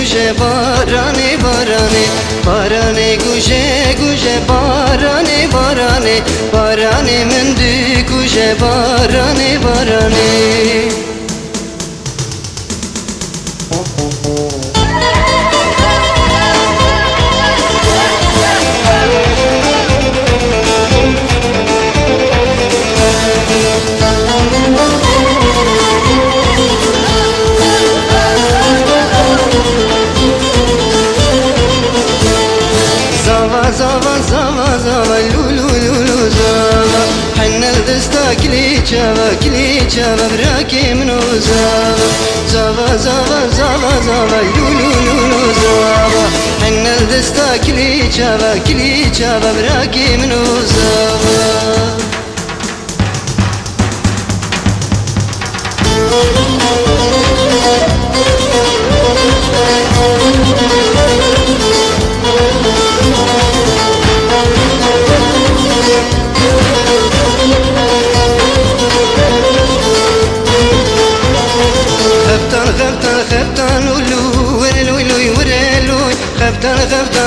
گوشه بارانه بارانه بارانه گوشه گوشه بارانه بارانه بارانه من دی گوشه بارانه بارانه زاوا زاوا زاوا لولو لولو زاوا حنا الدستا كلي جابا براكي منو زاوا زاوا زاوا زاوا زاوا لولو لولو زاوا حنا الدستا كلي جابا براكي منو زاوا خفتان ولو ورلوي ورلوي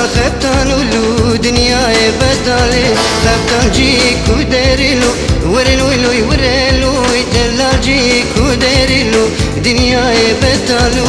خفتان ولو دنياي بدالي خفتان جيك وديرلو ورلوي ورلوي دلال جيك وديرلو دنياي بدالو